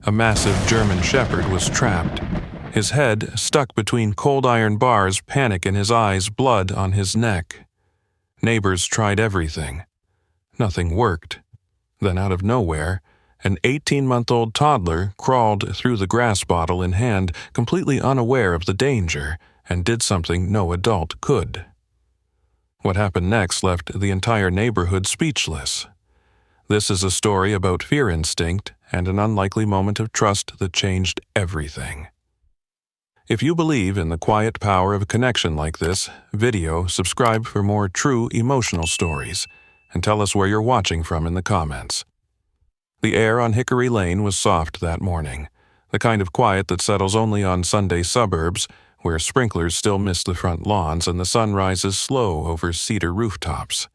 A massive German shepherd was trapped. His head stuck between cold iron bars, panic in his eyes, blood on his neck. Neighbors tried everything. Nothing worked. Then out of nowhere, an 18-month-old toddler crawled through the grass bottle in hand, completely unaware of the danger, and did something no adult could. What happened next left the entire neighborhood speechless. This is a story about fear instinct and an unlikely moment of trust that changed everything. If you believe in the quiet power of a connection like this video, subscribe for more true emotional stories, and tell us where you're watching from in the comments. The air on Hickory Lane was soft that morning, the kind of quiet that settles only on Sunday suburbs, where sprinklers still mist the front lawns and the sun rises slow over cedar rooftops.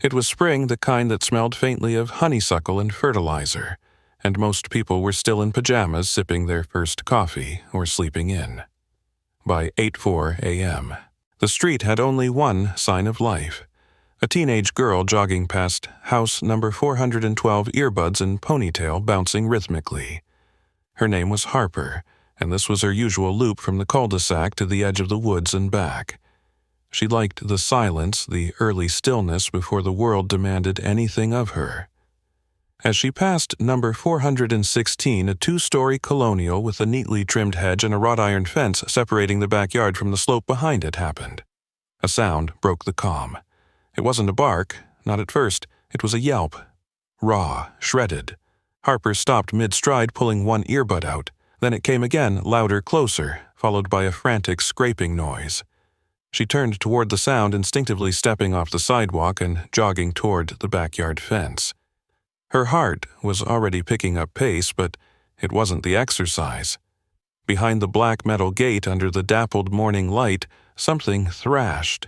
It was spring, the kind that smelled faintly of honeysuckle and fertilizer, and most people were still in pajamas sipping their first coffee or sleeping in. By 8:04 a.m., the street had only one sign of life: a teenage girl jogging past house number 412, earbuds and ponytail bouncing rhythmically. Her name was Harper, and this was her usual loop from the cul-de-sac to the edge of the woods and back. She liked the silence, the early stillness before the world demanded anything of her. As she passed number 416, a two-story colonial with a neatly trimmed hedge and a wrought iron fence separating the backyard from the slope behind it happened. A sound broke the calm. It wasn't a bark, not at first. It was a yelp. Raw, shredded. Harper stopped mid-stride, pulling one earbud out. Then it came again, louder, closer, followed by a frantic scraping noise. She turned toward the sound, instinctively stepping off the sidewalk and jogging toward the backyard fence. Her heart was already picking up pace, but it wasn't the exercise. Behind the black metal gate under the dappled morning light, something thrashed.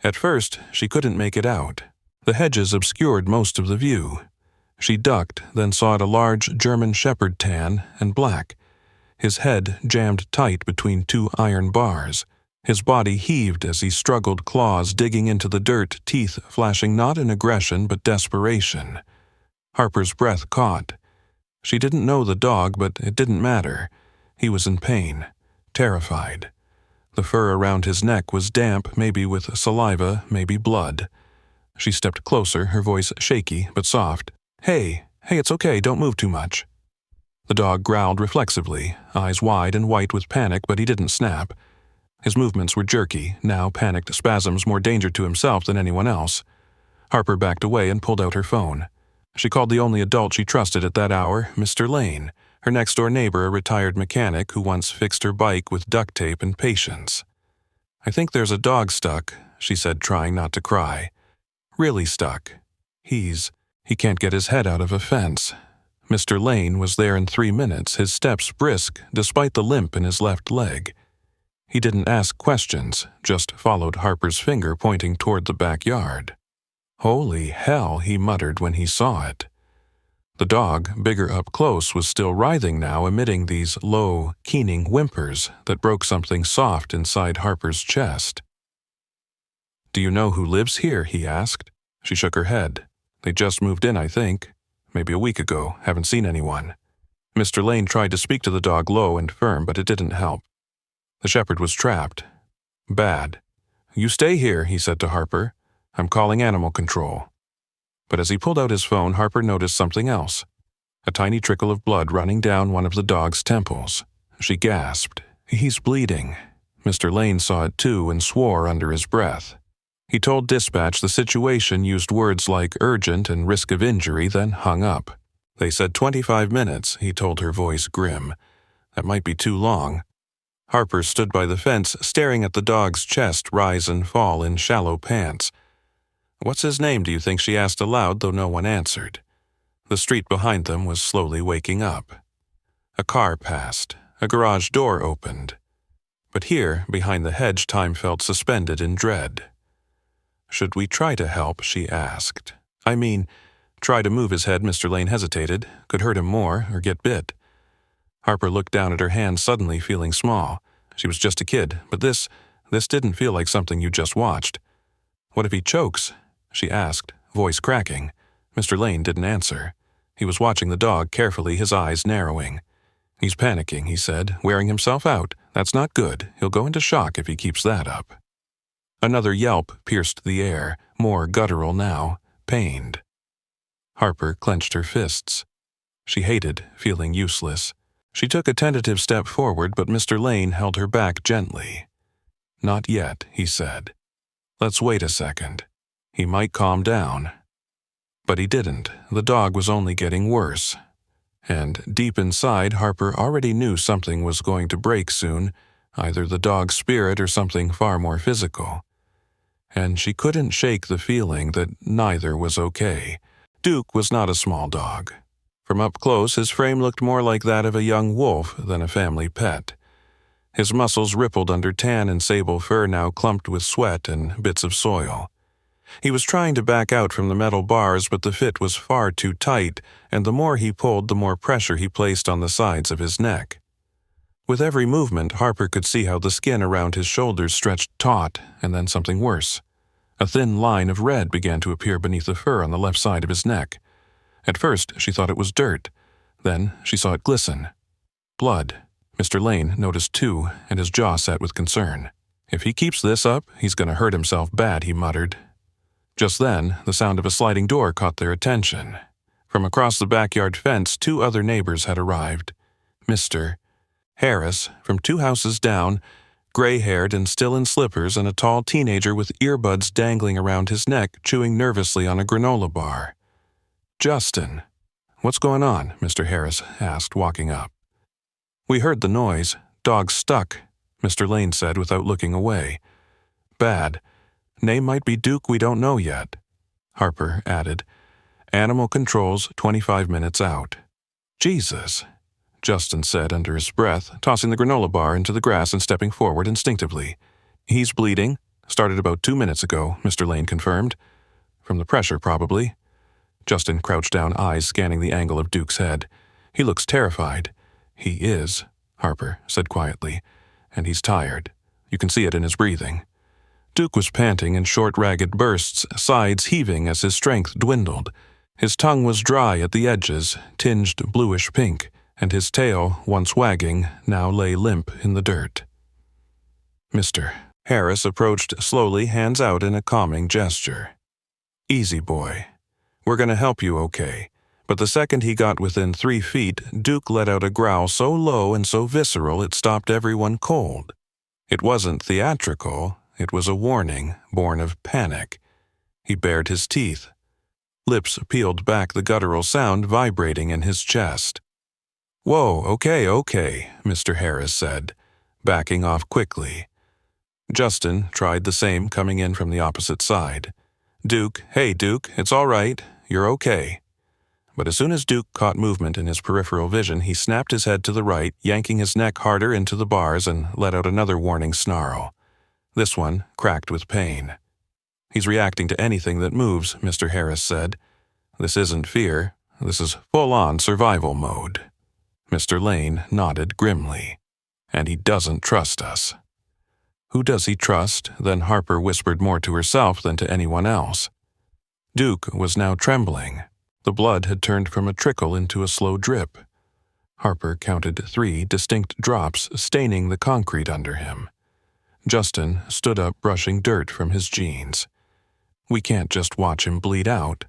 At first, she couldn't make it out. The hedges obscured most of the view. She ducked, then saw it a large German shepherd, tan and black. His head jammed tight between two iron bars. His body heaved as he struggled, claws digging into the dirt, teeth flashing not in aggression but desperation. Harper's breath caught. She didn't know the dog, but it didn't matter. He was in pain, terrified. The fur around his neck was damp, maybe with saliva, maybe blood. She stepped closer, her voice shaky but soft. Hey, it's okay, don't move too much." The dog growled reflexively, eyes wide and white with panic, but he didn't snap. His movements were jerky, now panicked spasms, more danger to himself than anyone else. Harper backed away and pulled out her phone. She called the only adult she trusted at that hour, Mr. Lane, her next-door neighbor, a retired mechanic who once fixed her bike with duct tape and patience. "I think there's a dog stuck," she said, trying not to cry. "Really stuck. He can't get his head out of a fence." Mr. Lane was there in 3 minutes, his steps brisk despite the limp in his left leg. He didn't ask questions, just followed Harper's finger pointing toward the backyard. "Holy hell," he muttered when he saw it. The dog, bigger up close, was still writhing now, emitting these low, keening whimpers that broke something soft inside Harper's chest. "Do you know who lives here?" he asked. She shook her head. "They just moved in, I think. Maybe a week ago. Haven't seen anyone." Mr. Lane tried to speak to the dog low and firm, but it didn't help. The shepherd was trapped. Bad. "You stay here," he said to Harper. "I'm calling animal control." But as he pulled out his phone, Harper noticed something else. A tiny trickle of blood running down one of the dog's temples. She gasped. "He's bleeding." Mr. Lane saw it too and swore under his breath. He told dispatch the situation, used words like urgent and risk of injury, then hung up. "They said 25 minutes, he told her, voice grim. "That might be too long." Harper stood by the fence, staring at the dog's chest rise and fall in shallow pants. "What's his name, do you think?" she asked aloud, though no one answered. The street behind them was slowly waking up. A car passed. A garage door opened. But here, behind the hedge, time felt suspended in dread. "Should we try to help?" she asked. "I mean, try to move his head." Mr. Lane hesitated. Could hurt him more, or get bit. Harper looked down at her hand, suddenly feeling small. She was just a kid, but this didn't feel like something you just watched. "What if he chokes?" she asked, voice cracking. Mr. Lane didn't answer. He was watching the dog carefully, his eyes narrowing. "He's panicking," he said, "wearing himself out. That's not good. He'll go into shock if he keeps that up." Another yelp pierced the air, more guttural now, pained. Harper clenched her fists. She hated feeling useless. She took a tentative step forward, but Mr. Lane held her back gently. "Not yet," he said. "Let's wait a second. He might calm down." But he didn't. The dog was only getting worse. And deep inside, Harper already knew something was going to break soon, either the dog's spirit or something far more physical. And she couldn't shake the feeling that neither was okay. Duke was not a small dog. From up close, his frame looked more like that of a young wolf than a family pet. His muscles rippled under tan and sable fur now clumped with sweat and bits of soil. He was trying to back out from the metal bars, but the fit was far too tight, and the more he pulled, the more pressure he placed on the sides of his neck. With every movement, Harper could see how the skin around his shoulders stretched taut, and then something worse. A thin line of red began to appear beneath the fur on the left side of his neck. At first, she thought it was dirt. Then she saw it glisten. Blood. Mr. Lane noticed too, and his jaw set with concern. "If he keeps this up, he's going to hurt himself bad," he muttered. Just then, the sound of a sliding door caught their attention. From across the backyard fence, 2 other neighbors had arrived. Mr. Harris, from 2 houses down, gray-haired and still in slippers, and a tall teenager with earbuds dangling around his neck, chewing nervously on a granola bar. "Justin." "What's going on?" Mr. Harris asked, walking up. "We heard the noise. Dog stuck," Mr. Lane said without looking away. "Bad. Name might be Duke, we don't know yet." Harper added, "Animal controls 25 minutes out." "Jesus," Justin said under his breath, tossing the granola bar into the grass and stepping forward instinctively. "He's bleeding. Started about 2 minutes ago," Mr. Lane confirmed. "From the pressure, probably." Justin crouched down, eyes scanning the angle of Duke's head. "He looks terrified." "He is," Harper said quietly, "and he's tired. You can see it in his breathing." Duke was panting in short, ragged bursts, sides heaving as his strength dwindled. His tongue was dry at the edges, tinged bluish-pink, and his tail, once wagging, now lay limp in the dirt. Mr. Harris approached slowly, hands out in a calming gesture. "Easy, boy. We're going to help you okay." But the second he got within 3 feet, Duke let out a growl so low and so visceral it stopped everyone cold. It wasn't theatrical. It was a warning, born of panic. He bared his teeth. Lips peeled back, the guttural sound vibrating in his chest. "Whoa, okay," Mr. Harris said, backing off quickly. Justin tried the same, coming in from the opposite side. "Duke, hey Duke, it's all right. You're okay." But as soon as Duke caught movement in his peripheral vision, he snapped his head to the right, yanking his neck harder into the bars, and let out another warning snarl. This one cracked with pain. "He's reacting to anything that moves," Mr. Harris said. "This isn't fear. This is full-on survival mode." Mr. Lane nodded grimly. "And he doesn't trust us." "Who does he trust?" Then Harper whispered more to herself than to anyone else. Duke was now trembling. The blood had turned from a trickle into a slow drip. Harper counted 3 distinct drops staining the concrete under him. Justin stood up, brushing dirt from his jeans. "We can't just watch him bleed out."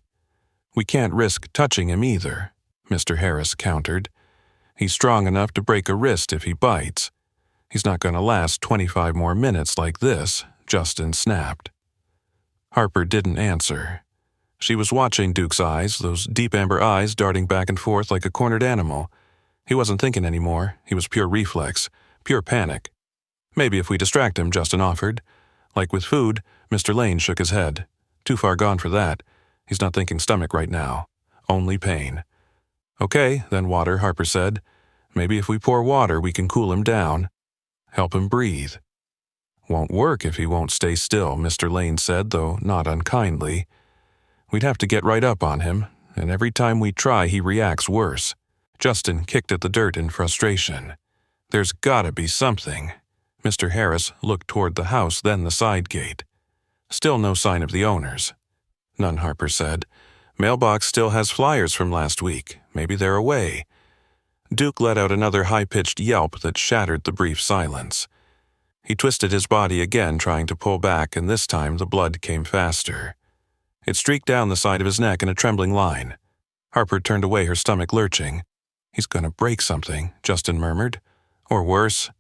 "We can't risk touching him either," Mr. Harris countered. "He's strong enough to break a wrist if he bites. He's not going to last 25 more minutes like this," Justin snapped. Harper didn't answer. She was watching Duke's eyes, those deep amber eyes darting back and forth like a cornered animal. He wasn't thinking anymore. He was pure reflex, pure panic. "Maybe if we distract him," Justin offered. Like with food, Mr. Lane shook his head. "Too far gone for that. He's not thinking stomach right now. Only pain." "Okay, then water," Harper said. "Maybe if we pour water, we can cool him down. Help him breathe." "Won't work if he won't stay still," Mr. Lane said, though not unkindly. "We'd have to get right up on him, and every time we try, he reacts worse." Justin kicked at the dirt in frustration. "There's gotta be something." Mr. Harris looked toward the house, then the side gate. "Still no sign of the owners." "None," Harper said. "Mailbox still has flyers from last week. Maybe they're away. Duke let out another high-pitched yelp that shattered the brief silence. He twisted his body again, trying to pull back, and this time the blood came faster. It streaked down the side of his neck in a trembling line. Harper turned away, her stomach lurching. "He's going to break something," Justin murmured. "Or worse."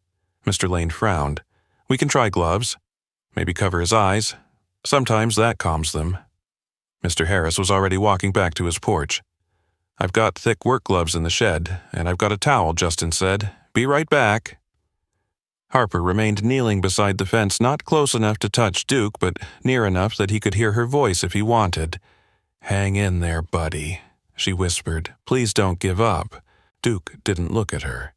Mr. Lane frowned. "We can try gloves. Maybe cover his eyes. Sometimes that calms them." Mr. Harris was already walking back to his porch. "I've got thick work gloves in the shed, and I've got a towel," Justin said. "Be right back." Harper remained kneeling beside the fence, not close enough to touch Duke, but near enough that he could hear her voice if he wanted. "Hang in there, buddy," she whispered. "Please don't give up." Duke didn't look at her.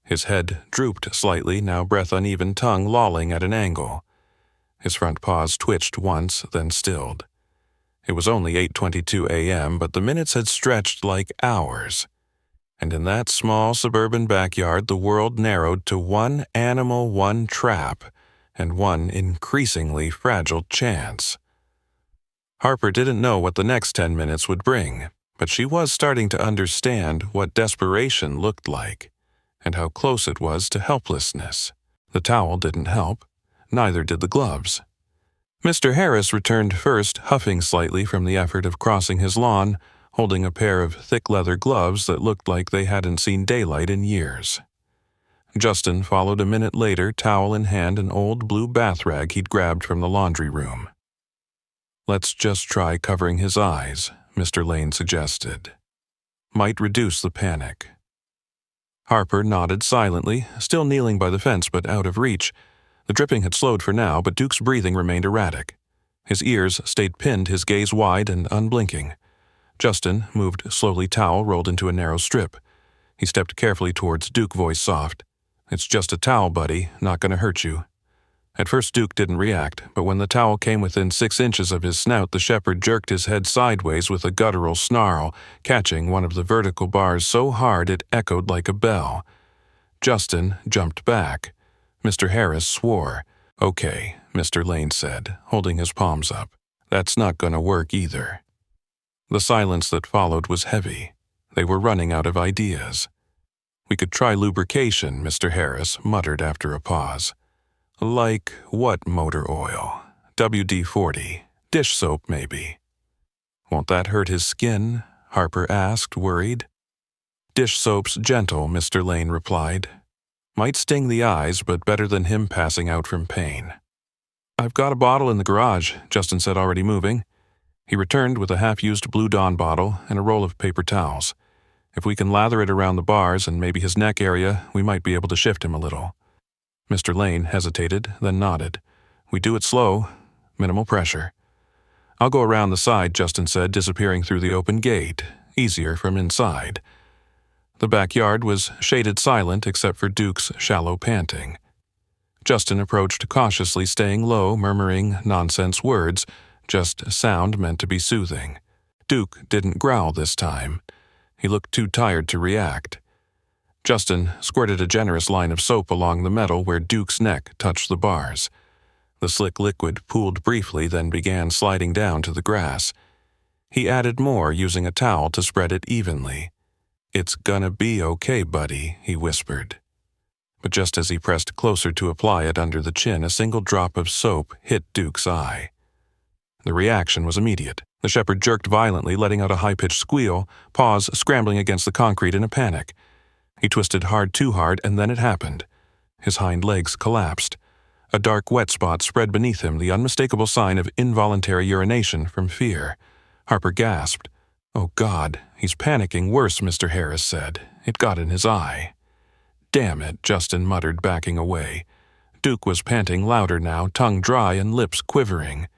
His head drooped slightly, now breath uneven, tongue lolling at an angle. His front paws twitched once, then stilled. It was only 8:22 a.m., but the minutes had stretched like hours. And in that small suburban backyard, the world narrowed to one animal, one trap, and one increasingly fragile chance. Harper didn't know what the next 10 minutes would bring, but she was starting to understand what desperation looked like, and how close it was to helplessness. The towel didn't help, neither did the gloves. Mr. Harris returned first, huffing slightly from the effort of crossing his lawn, holding a pair of thick leather gloves that looked like they hadn't seen daylight in years. Justin followed a minute later, towel in hand, an old blue bath rag he'd grabbed from the laundry room. "Let's just try covering his eyes," Mr. Lane suggested. "Might reduce the panic." Harper nodded silently, still kneeling by the fence but out of reach. The dripping had slowed for now, but Duke's breathing remained erratic. His ears stayed pinned, his gaze wide and unblinking. Justin moved slowly, towel rolled into a narrow strip. He stepped carefully towards Duke, voice soft. "It's just a towel, buddy, not gonna hurt you." At first Duke didn't react, but when the towel came within 6 inches of his snout, the shepherd jerked his head sideways with a guttural snarl, catching one of the vertical bars so hard it echoed like a bell. Justin jumped back. Mr. Harris swore. "Okay," Mr. Lane said, holding his palms up. "That's not gonna work either." The silence that followed was heavy. They were running out of ideas. "We could try lubrication," Mr. Harris muttered after a pause. "Like what motor oil? WD-40. Dish soap, maybe." "Won't that hurt his skin?" Harper asked, worried. "Dish soap's gentle," Mr. Lane replied. "Might sting the eyes, but better than him passing out from pain." "I've got a bottle in the garage," Justin said, already moving. He returned with a half-used Blue Dawn bottle and a roll of paper towels. "If we can lather it around the bars and maybe his neck area, we might be able to shift him a little." Mr. Lane hesitated, then nodded. "We do it slow, minimal pressure." "I'll go around the side," Justin said, disappearing through the open gate. Easier from inside. The backyard was shaded silent except for Duke's shallow panting. Justin approached cautiously, staying low, murmuring nonsense words, just sound meant to be soothing. Duke didn't growl this time. He looked too tired to react. Justin squirted a generous line of soap along the metal where Duke's neck touched the bars. The slick liquid pooled briefly, then began sliding down to the grass. He added more, using a towel to spread it evenly. "It's gonna be okay, buddy," he whispered. But just as he pressed closer to apply it under the chin, a single drop of soap hit Duke's eye. The reaction was immediate. The shepherd jerked violently, letting out a high-pitched squeal, Paws scrambling against the concrete in a panic. He twisted hard, too hard, and then it happened. His hind legs collapsed. A dark wet spot spread beneath him, the unmistakable sign of involuntary urination from fear. Harper gasped. "Oh, God, he's panicking worse," Mr. Harris said. It got in his eye. "Damn it," Justin muttered, backing away. Duke was panting louder now, tongue dry and lips quivering.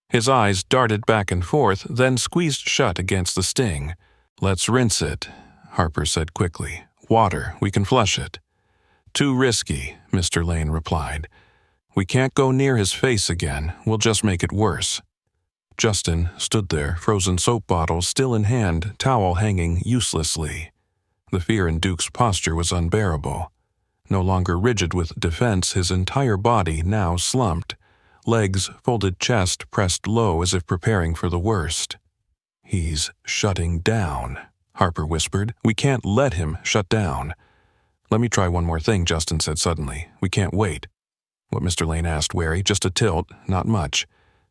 His eyes darted back and forth, then squeezed shut against the sting. "Let's rinse it," Harper said quickly. "Water, we can flush it." "Too risky," Mr. Lane replied. "We can't go near his face again. We'll just make it worse." Justin stood there, frozen soap bottle still in hand, towel hanging uselessly. The fear in Duke's posture was unbearable. No longer rigid with defense, his entire body now slumped. Legs, folded chest pressed low as if preparing for the worst. "He's shutting down," Harper whispered. "We can't let him shut down." "Let me try one more thing," Justin said suddenly. "We can't wait." What Mr. Lane asked, wary. "Just a tilt, not much.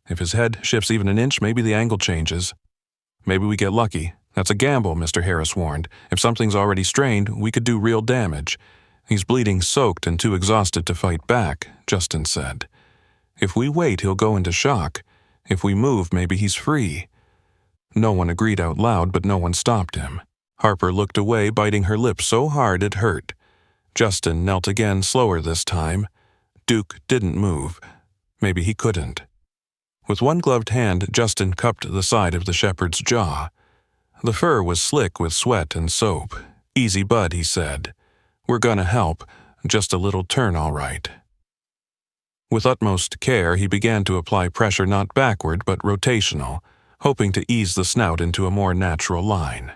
If his head shifts even an inch, maybe the angle changes." "Maybe we get lucky." "That's a gamble," Mr. Harris warned. "If something's already strained, we could do real damage." "He's bleeding soaked and too exhausted to fight back," Justin said. "If we wait, he'll go into shock. If we move, maybe he's free." No one agreed out loud, but no one stopped him. Harper looked away, biting her lip so hard it hurt. Justin knelt again, slower this time. Duke didn't move. Maybe he couldn't. With one gloved hand, Justin cupped the side of the shepherd's jaw. The fur was slick with sweat and soap. "Easy, bud," he said. "We're gonna help. Just a little turn, all right." With utmost care, he began to apply pressure not backward but rotational, hoping to ease the snout into a more natural line.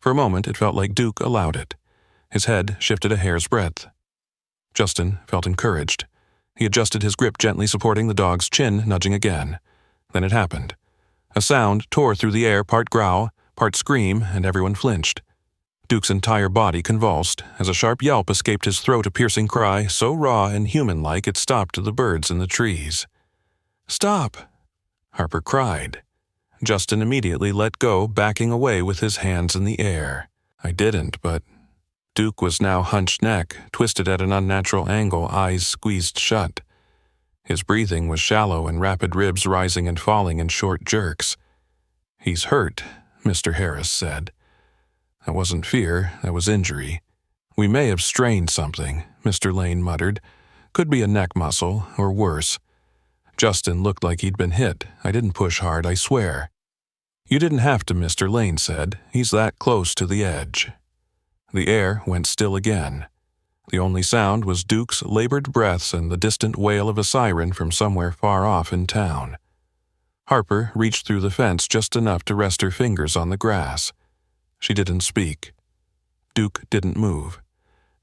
For a moment, it felt like Duke allowed it. His head shifted a hair's breadth. Justin felt encouraged. He adjusted his grip, gently supporting the dog's chin, nudging again. Then it happened. A sound tore through the air, part growl, part scream, and everyone flinched. Duke's entire body convulsed as a sharp yelp escaped his throat, a piercing cry so raw and human-like it stopped the birds in the trees. "Stop!" Harper cried. Justin immediately let go, backing away with his hands in the air. "I didn't, but..." Duke was now hunched neck, twisted at an unnatural angle, eyes squeezed shut. His breathing was shallow and rapid, ribs rising and falling in short jerks. "He's hurt," Mr. Harris said. "That wasn't fear, that was injury. We may have strained something," Mr. Lane muttered. "Could be a neck muscle, or worse." Justin looked like he'd been hit. "I didn't push hard, I swear." "You didn't have to," Mr. Lane said. "He's that close to the edge." The air went still again. The only sound was Duke's labored breaths and the distant wail of a siren from somewhere far off in town. Harper reached through the fence just enough to rest her fingers on the grass. She didn't speak. Duke didn't move.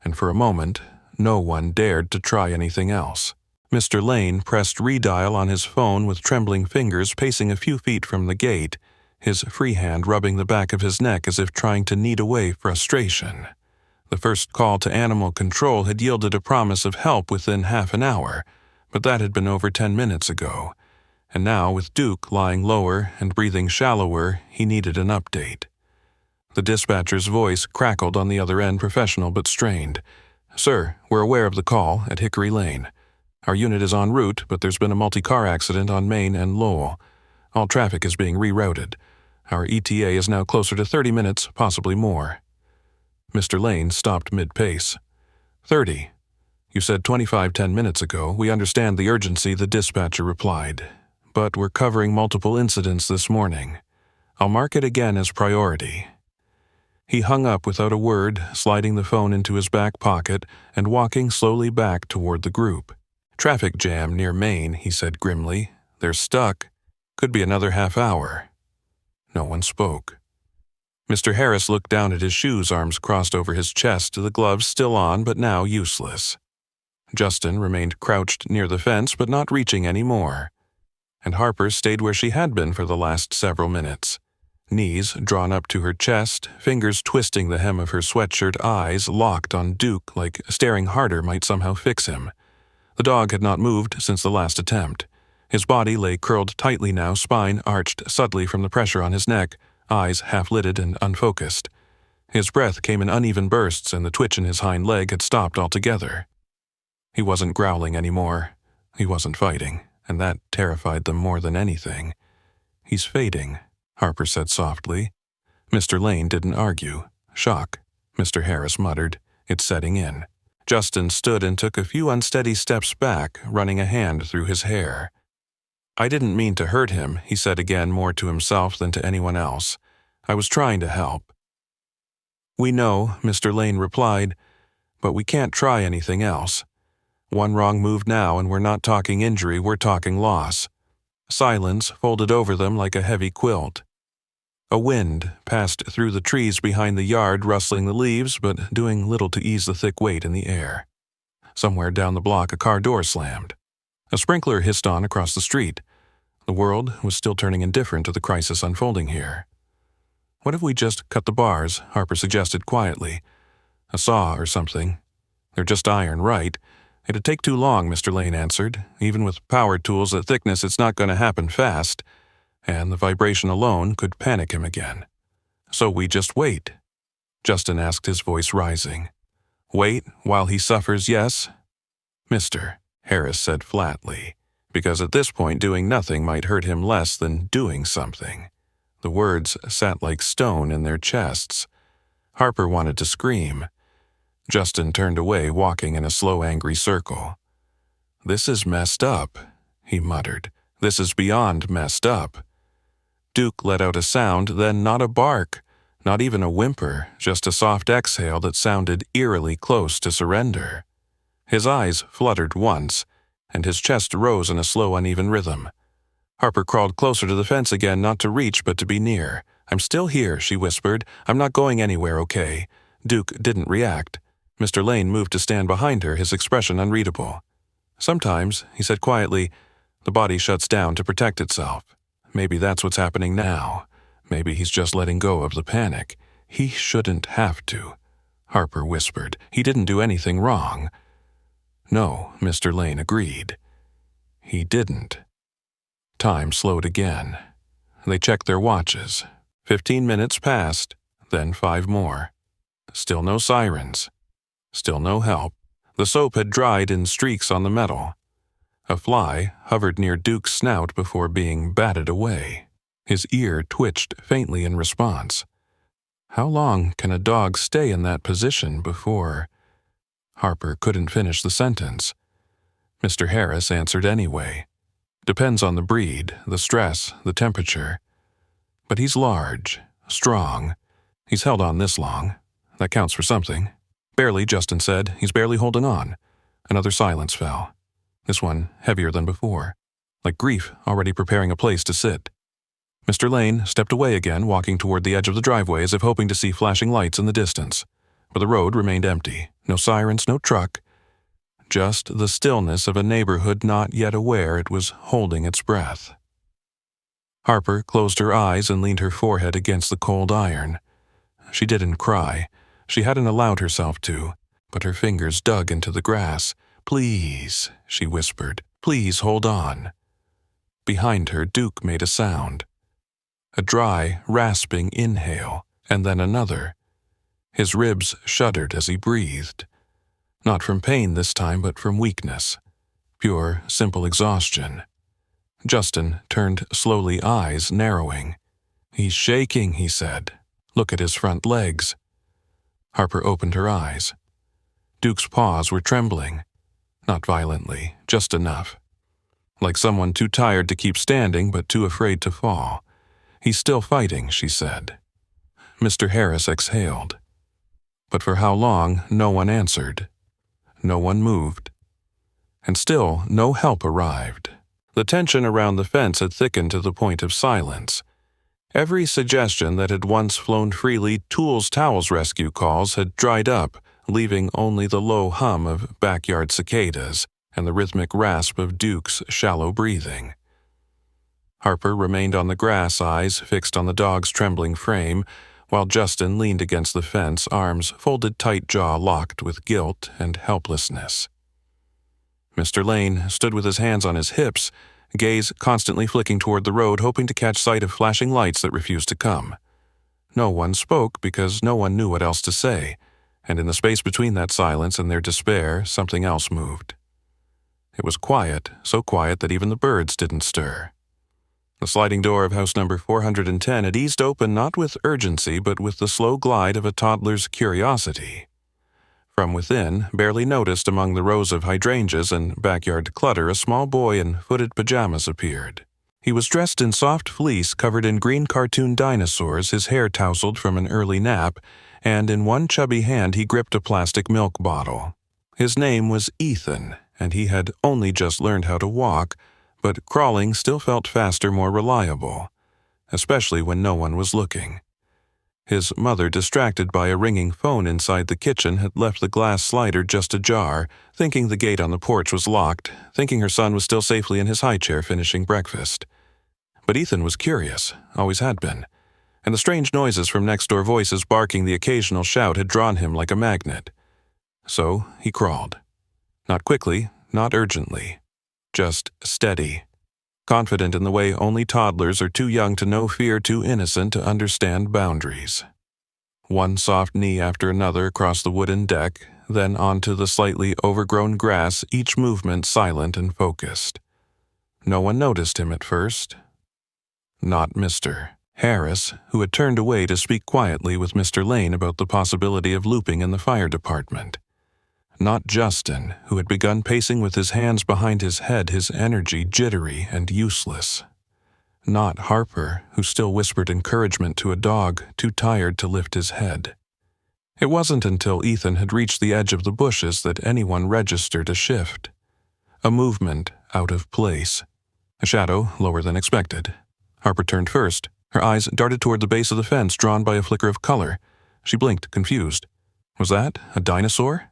And for a moment, no one dared to try anything else. Mr. Lane pressed redial on his phone with trembling fingers, pacing a few feet from the gate, his free hand rubbing the back of his neck as if trying to knead away frustration. The first call to animal control had yielded a promise of help within half an hour, but that had been over 10 minutes ago. And now, with Duke lying lower and breathing shallower, he needed an update. The dispatcher's voice crackled on the other end, professional but strained. "Sir, we're aware of the call at Hickory Lane. Our unit is en route, but there's been a multi-car accident on Main and Lowell. All traffic is being rerouted. Our ETA is now closer to 30 minutes, possibly more." Mr. Lane stopped mid-pace. 30. "You said 25 10 minutes ago. We understand the urgency," the dispatcher replied. "But we're covering multiple incidents this morning. I'll mark it again as priority." He hung up without a word, sliding the phone into his back pocket and walking slowly back toward the group. "Traffic jam near Main," he said grimly. "They're stuck. Could be another half hour." No one spoke. Mr. Harris looked down at his shoes, arms crossed over his chest, the gloves still on but now useless. Justin remained crouched near the fence but not reaching any more. And Harper stayed where she had been for the last several minutes. Knees drawn up to her chest, fingers twisting the hem of her sweatshirt, eyes locked on Duke like staring harder might somehow fix him. The dog had not moved since the last attempt. His body lay curled tightly now, spine arched subtly from the pressure on his neck, eyes half-lidded and unfocused. His breath came in uneven bursts and the twitch in his hind leg had stopped altogether. He wasn't growling anymore. He wasn't fighting, and that terrified them more than anything. "He's fading," Harper said softly. Mr. Lane didn't argue. "Shock," Mr. Harris muttered. "It's setting in." Justin stood and took a few unsteady steps back, running a hand through his hair. "I didn't mean to hurt him," he said again, more to himself than to anyone else. "I was trying to help." "We know," Mr. Lane replied, "but we can't try anything else. One wrong move now and we're not talking injury, we're talking loss." Silence folded over them like a heavy quilt. A wind passed through the trees behind the yard, rustling the leaves but doing little to ease the thick weight in the air. Somewhere down the block a car door slammed. A sprinkler hissed on across the street. The world was still turning indifferent to the crisis unfolding here. What if we just cut the bars? Harper suggested quietly. A saw or something. They're just iron, right? It'd take too long, Mr. Lane answered. Even with power tools at thickness, it's not going to happen fast. And the vibration alone could panic him again. So we just wait. Justin asked, his voice rising. Wait while he suffers, yes? Mister, Harris said flatly, because at this point doing nothing might hurt him less than doing something. The words sat like stone in their chests. Harper wanted to scream. Justin turned away, walking in a slow, angry circle. This is messed up, he muttered. This is beyond messed up. Duke let out a sound, then not a bark, not even a whimper, just a soft exhale that sounded eerily close to surrender. His eyes fluttered once, and his chest rose in a slow, uneven rhythm. Harper crawled closer to the fence again, not to reach but to be near. I'm still here, she whispered. I'm not going anywhere, okay? Duke didn't react. Mr. Lane moved to stand behind her, his expression unreadable. Sometimes, he said quietly, the body shuts down to protect itself. Maybe that's what's happening now. Maybe he's just letting go of the panic. He shouldn't have to, Harper whispered. He didn't do anything wrong. No, Mr. Lane agreed. He didn't. Time slowed again. They checked their watches. 15 minutes passed, then 5 more. Still no sirens. Still no help. The soap had dried in streaks on the metal. A fly hovered near Duke's snout before being batted away. His ear twitched faintly in response. How long can a dog stay in that position before... Harper couldn't finish the sentence. Mr. Harris answered anyway. Depends on the breed, the stress, the temperature. But he's large, strong. He's held on this long. That counts for something. Barely, Justin said. He's barely holding on. Another silence fell. This one heavier than before, like grief already preparing a place to sit. Mr. Lane stepped away again, walking toward the edge of the driveway as if hoping to see flashing lights in the distance. But the road remained empty. No sirens, no truck. Just the stillness of a neighborhood not yet aware it was holding its breath. Harper closed her eyes and leaned her forehead against the cold iron. She didn't cry. She hadn't allowed herself to, but her fingers dug into the grass. Please, she whispered. Please hold on. Behind her, Duke made a sound. A dry, rasping inhale, and then another. His ribs shuddered as he breathed. Not from pain this time, but from weakness. Pure, simple exhaustion. Justin turned slowly, eyes narrowing. He's shaking, he said. Look at his front legs. Harper opened her eyes. Duke's paws were trembling. Not violently, just enough. Like someone too tired to keep standing, but too afraid to fall. He's still fighting, she said. Mr. Harris exhaled. But for how long, no one answered. No one moved. And still, no help arrived. The tension around the fence had thickened to the point of silence. Every suggestion that had once flown freely tools rescue calls had dried up, leaving only the low hum of backyard cicadas and the rhythmic rasp of Duke's shallow breathing. Harper remained on the grass, eyes fixed on the dog's trembling frame, while Justin leaned against the fence, arms folded tight, jaw locked with guilt and helplessness. Mr. Lane stood with his hands on his hips, gaze constantly flicking toward the road, hoping to catch sight of flashing lights that refused to come. No one spoke because no one knew what else to say, and in the space between that silence and their despair, something else moved. It was quiet, so quiet that even the birds didn't stir. The sliding door of house number 410 had eased open not with urgency but with the slow glide of a toddler's curiosity. From within, barely noticed among the rows of hydrangeas and backyard clutter, a small boy in footed pajamas appeared. He was dressed in soft fleece covered in green cartoon dinosaurs, his hair tousled from an early nap, and in one chubby hand he gripped a plastic milk bottle. His name was Ethan, and he had only just learned how to walk, but crawling still felt faster, more reliable, especially when no one was looking. His mother, distracted by a ringing phone inside the kitchen, had left the glass slider just ajar, thinking the gate on the porch was locked, thinking her son was still safely in his high chair finishing breakfast. But Ethan was curious, always had been, and the strange noises from next-door voices barking the occasional shout had drawn him like a magnet. So he crawled. Not quickly, not urgently. Just steady. Confident in the way only toddlers are too young to know fear, too innocent to understand boundaries. One soft knee after another across the wooden deck, then onto the slightly overgrown grass, each movement silent and focused. No one noticed him at first. Not Mr. Harris, who had turned away to speak quietly with Mr. Lane about the possibility of looping in the fire department. Not Justin, who had begun pacing with his hands behind his head, his energy jittery and useless. Not Harper, who still whispered encouragement to a dog too tired to lift his head. It wasn't until Ethan had reached the edge of the bushes that anyone registered a shift. A movement out of place. A shadow lower than expected. Harper turned first. Her eyes darted toward the base of the fence, drawn by a flicker of color. She blinked, confused. Was that a dinosaur?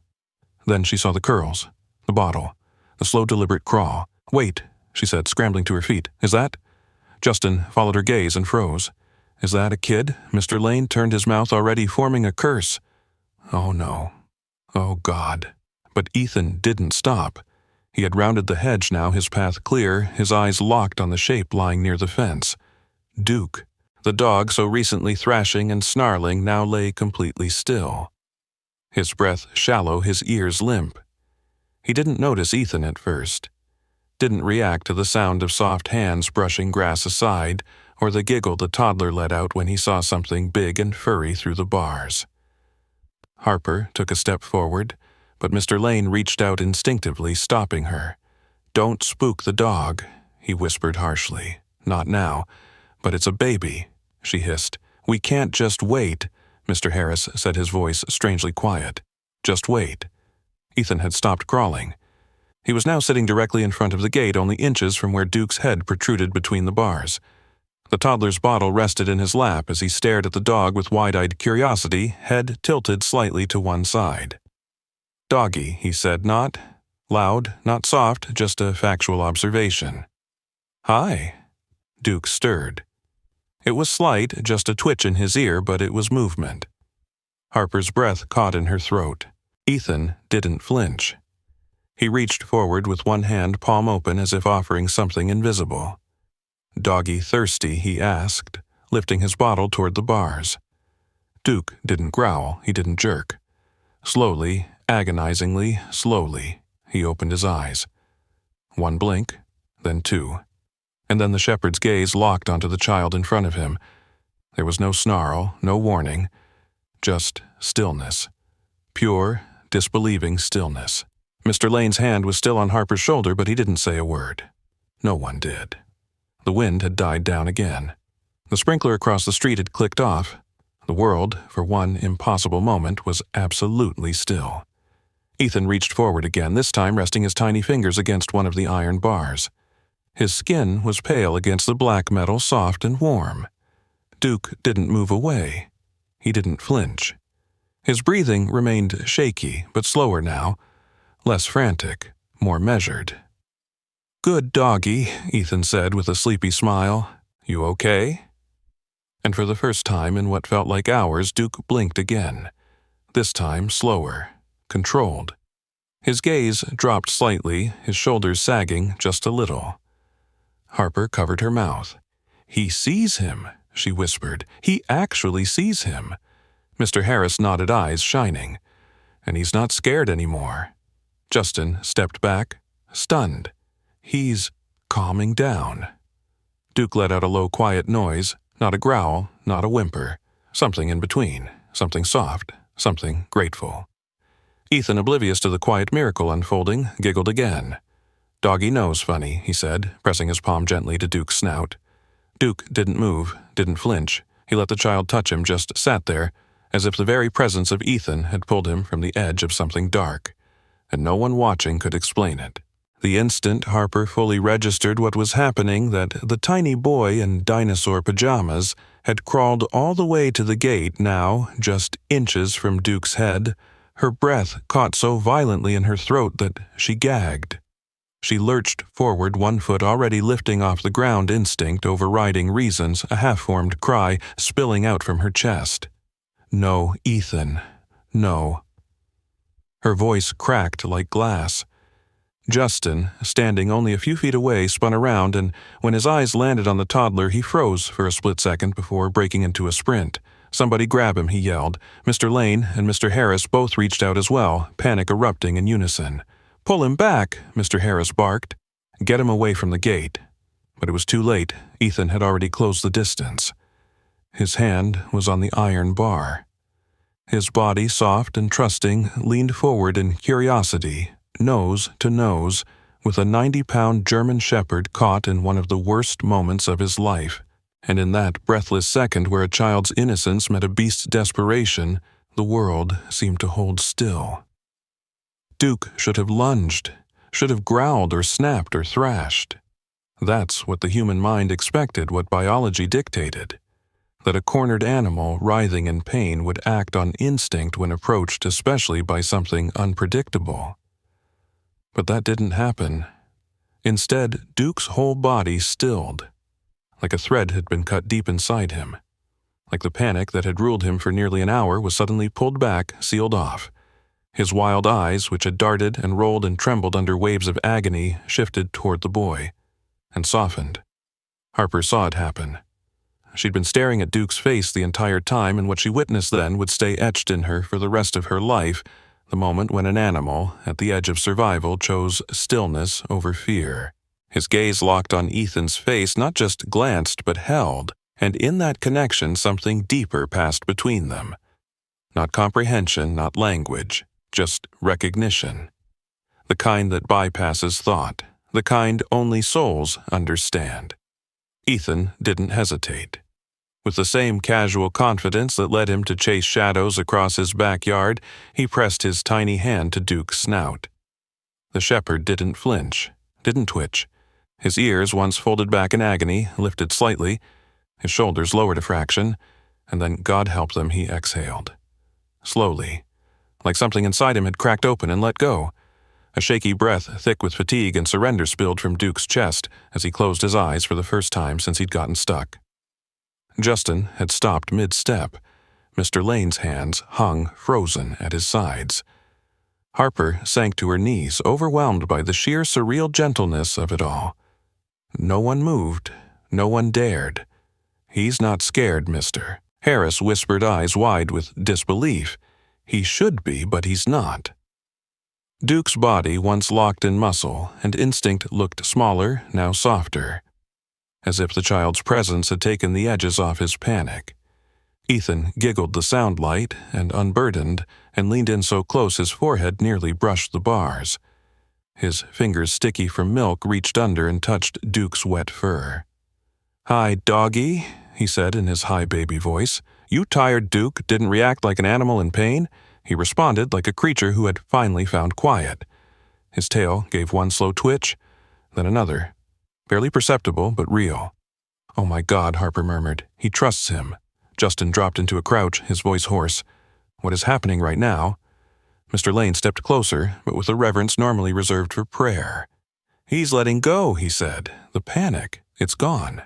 Then she saw the curls, the bottle, the slow, deliberate crawl. Wait, she said, scrambling to her feet. Is that? Justin followed her gaze and froze. Is that a kid? Mr. Lane turned his mouth, already forming a curse. Oh no. Oh God. But Ethan didn't stop. He had rounded the hedge now, his path clear, his eyes locked on the shape lying near the fence. Duke. The dog, so recently thrashing and snarling, now lay completely still. His breath shallow, his ears limp. He didn't notice Ethan at first. Didn't react to the sound of soft hands brushing grass aside, or the giggle the toddler let out when he saw something big and furry through the bars. Harper took a step forward, but Mr. Lane reached out instinctively, stopping her. Don't spook the dog, he whispered harshly. Not now. But it's a baby, she hissed. We can't just wait, Mr. Harris said, his voice strangely quiet. Just wait. Ethan had stopped crawling. He was now sitting directly in front of the gate, only inches from where Duke's head protruded between the bars. The toddler's bottle rested in his lap as he stared at the dog with wide-eyed curiosity, head tilted slightly to one side. Doggy, he said, not loud, not soft, just a factual observation. Hi. Duke stirred. It was slight, just a twitch in his ear, but it was movement. Harper's breath caught in her throat. Ethan didn't flinch. He reached forward with one hand palm open as if offering something invisible. Doggy thirsty, he asked, lifting his bottle toward the bars. Duke didn't growl, he didn't jerk. Slowly, agonizingly, slowly, he opened his eyes. One blink, then two. And then the shepherd's gaze locked onto the child in front of him. There was no snarl, no warning, just stillness. Pure, disbelieving stillness. Mr. Lane's hand was still on Harper's shoulder, but he didn't say a word. No one did. The wind had died down again. The sprinkler across the street had clicked off. The world, for one impossible moment, was absolutely still. Ethan reached forward again, this time resting his tiny fingers against one of the iron bars. His skin was pale against the black metal, soft and warm. Duke didn't move away. He didn't flinch. His breathing remained shaky, but slower now, less frantic, more measured. Good doggy, Ethan said with a sleepy smile. You okay? And for the first time in what felt like hours, Duke blinked again. This time slower, controlled. His gaze dropped slightly, his shoulders sagging just a little. Harper covered her mouth. He sees him, she whispered. He actually sees him. Mr. Harris nodded, eyes shining. And he's not scared anymore. Justin stepped back, stunned. He's calming down. Duke let out a low, quiet noise, not a growl, not a whimper. Something in between, something soft, something grateful. Ethan, oblivious to the quiet miracle unfolding, giggled again. Doggy knows funny, he said, pressing his palm gently to Duke's snout. Duke didn't move, didn't flinch. He let the child touch him, just sat there, as if the very presence of Ethan had pulled him from the edge of something dark, and no one watching could explain it. The instant Harper fully registered what was happening, that the tiny boy in dinosaur pajamas had crawled all the way to the gate, now just inches from Duke's head, her breath caught so violently in her throat that she gagged. She lurched forward, one foot already lifting off the ground, instinct overriding reasons, a half-formed cry spilling out from her chest. "No, Ethan. No." Her voice cracked like glass. Justin, standing only a few feet away, spun around, and when his eyes landed on the toddler, he froze for a split second before breaking into a sprint. "Somebody grab him," he yelled. Mr. Lane and Mr. Harris both reached out as well, panic erupting in unison. "Pull him back," Mr. Harris barked. "Get him away from the gate." But it was too late. Ethan had already closed the distance. His hand was on the iron bar. His body, soft and trusting, leaned forward in curiosity, nose to nose, with a 90-pound German shepherd caught in one of the worst moments of his life. And in that breathless second where a child's innocence met a beast's desperation, the world seemed to hold still. Duke should have lunged, should have growled or snapped or thrashed. That's what the human mind expected, what biology dictated. That a cornered animal writhing in pain would act on instinct when approached, especially by something unpredictable. But that didn't happen. Instead, Duke's whole body stilled, like a thread had been cut deep inside him. Like the panic that had ruled him for nearly an hour was suddenly pulled back, sealed off. His wild eyes, which had darted and rolled and trembled under waves of agony, shifted toward the boy, and softened. Harper saw it happen. She'd been staring at Duke's face the entire time, and what she witnessed then would stay etched in her for the rest of her life, the moment when an animal, at the edge of survival, chose stillness over fear. His gaze locked on Ethan's face, not just glanced, but held, and in that connection something deeper passed between them. Not comprehension, not language, just recognition. The kind that bypasses thought, the kind only souls understand. Ethan didn't hesitate. With the same casual confidence that led him to chase shadows across his backyard, he pressed his tiny hand to Duke's snout. The shepherd didn't flinch, didn't twitch. His ears, once folded back in agony, lifted slightly, his shoulders lowered a fraction, and then, God help them, he exhaled. Slowly, like something inside him had cracked open and let go. A shaky breath, thick with fatigue and surrender, spilled from Duke's chest as he closed his eyes for the first time since he'd gotten stuck. Justin had stopped mid-step. Mr. Lane's hands hung frozen at his sides. Harper sank to her knees, overwhelmed by the sheer surreal gentleness of it all. No one moved. No one dared. "He's not scared, mister." Harris whispered, eyes wide with disbelief. "He should be, but he's not." Duke's body, once locked in muscle, and instinct looked smaller, now softer, as if the child's presence had taken the edges off his panic. Ethan giggled the sound light and unburdened, and leaned in so close his forehead nearly brushed the bars. His fingers, sticky from milk, reached under and touched Duke's wet fur. "Hi, doggy," he said in his high baby voice. "You tired, Duke? Didn't react like an animal in pain?" He responded like a creature who had finally found quiet. His tail gave one slow twitch, then another. Barely perceptible, but real. "Oh my God," Harper murmured. "He trusts him." Justin dropped into a crouch, his voice hoarse. "What is happening right now?" Mr. Lane stepped closer, but with a reverence normally reserved for prayer. "He's letting go," he said. "The panic. It's gone."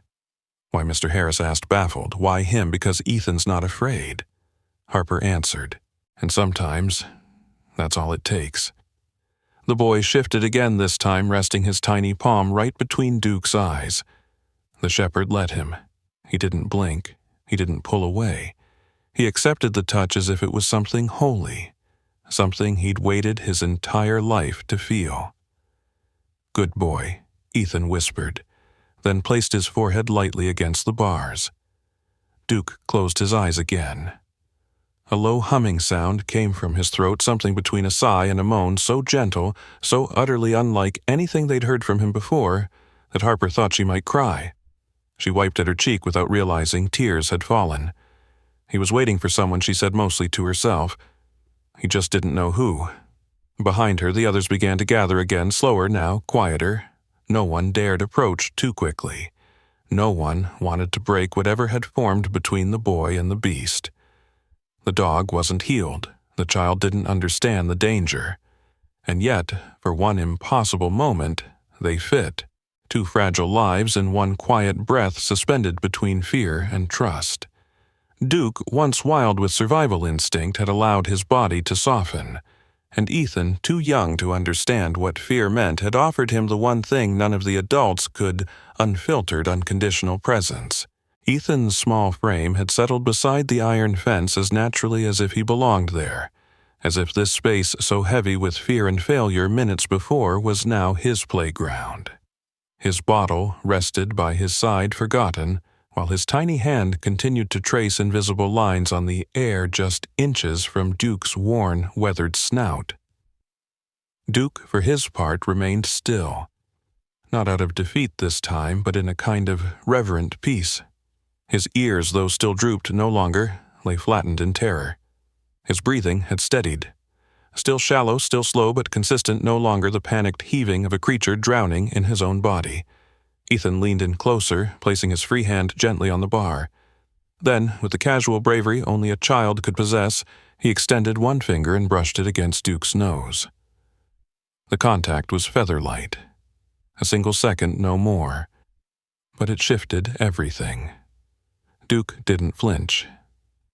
"Why?" Mr. Harris asked, baffled. "Why him? Because Ethan's not afraid." Harper answered. "And sometimes, that's all it takes." The boy shifted again this time, resting his tiny palm right between Duke's eyes. The shepherd let him. He didn't blink. He didn't pull away. He accepted the touch as if it was something holy, something he'd waited his entire life to feel. "Good boy," Ethan whispered, then placed his forehead lightly against the bars. Duke closed his eyes again. A low humming sound came from his throat, something between a sigh and a moan, so gentle, so utterly unlike anything they'd heard from him before, that Harper thought she might cry. She wiped at her cheek without realizing tears had fallen. He was waiting for someone, she said mostly to herself. He just didn't know who. Behind her, the others began to gather again, slower now, quieter. No one dared approach too quickly. No one wanted to break whatever had formed between the boy and the beast. The dog wasn't healed. The child didn't understand the danger. And yet, for one impossible moment, They fit. Two fragile lives in one quiet breath suspended between fear and trust. Duke, once wild with survival instinct, had allowed his body to soften, and Ethan, too young to understand what fear meant, had offered him the one thing none of the adults could: unfiltered, unconditional presence. Ethan's small frame had settled beside the iron fence as naturally as if he belonged there, as if this space so heavy with fear and failure minutes before was now his playground. His bottle rested by his side forgotten, while his tiny hand continued to trace invisible lines on the air just inches from Duke's worn, weathered snout. Duke, for his part, remained still, not out of defeat this time, but in a kind of reverent peace. His ears, though still drooped no longer, lay flattened in terror. His breathing had steadied. Still shallow, still slow, but consistent, no longer the panicked heaving of a creature drowning in his own body. Ethan leaned in closer, placing his free hand gently on the bar. Then, with the casual bravery only a child could possess, he extended one finger and brushed it against Duke's nose. The contact was feather-light. A single second, no more. But it shifted everything. Duke didn't flinch.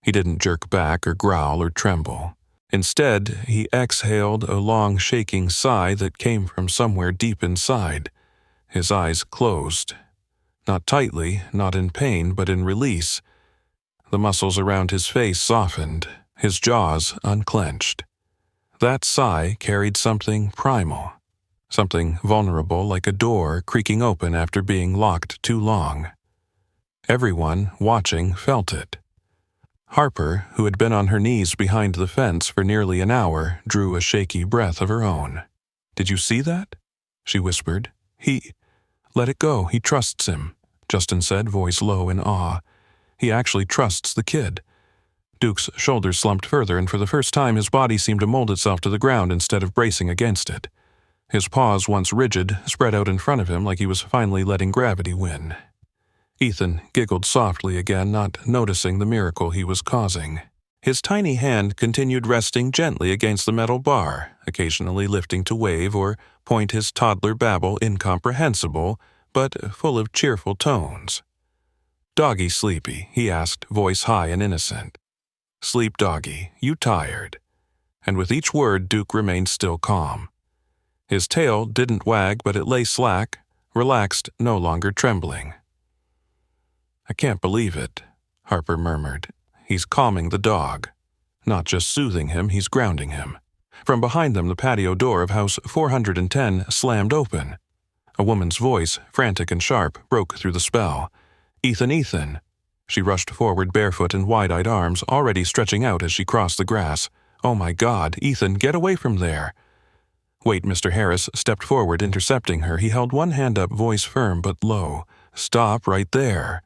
He didn't jerk back or growl or tremble. Instead, he exhaled a long, shaking sigh that came from somewhere deep inside. His eyes closed. Not tightly, not in pain, but in release. The muscles around his face softened, his jaws unclenched. That sigh carried something primal, something vulnerable like a door creaking open after being locked too long. Everyone watching felt it. Harper, who had been on her knees behind the fence for nearly an hour, drew a shaky breath of her own. "Did you see that?" she whispered. Let it go. He trusts him," Justin said, voice low in awe. "He actually trusts the kid." Duke's shoulders slumped further, and for the first time his body seemed to mold itself to the ground instead of bracing against it. His paws, once rigid, spread out in front of him like he was finally letting gravity win. Ethan giggled softly again, not noticing the miracle he was causing. His tiny hand continued resting gently against the metal bar, occasionally lifting to wave or point his toddler babble incomprehensible, but full of cheerful tones. "Doggy sleepy?" he asked, voice high and innocent. "Sleep, doggy. You tired?" And with each word, Duke remained still calm. His tail didn't wag, but it lay slack, relaxed, no longer trembling. "I can't believe it," Harper murmured. "He's calming the dog. Not just soothing him, he's grounding him." From behind them, the patio door of house 410 slammed open. A woman's voice, frantic and sharp, broke through the spell. "Ethan, Ethan!" She rushed forward, barefoot and wide-eyed arms already stretching out as she crossed the grass. "Oh my God, Ethan, get away from there!" "Wait," Mr. Harris stepped forward, intercepting her. He held one hand up, voice firm but low. "Stop right there."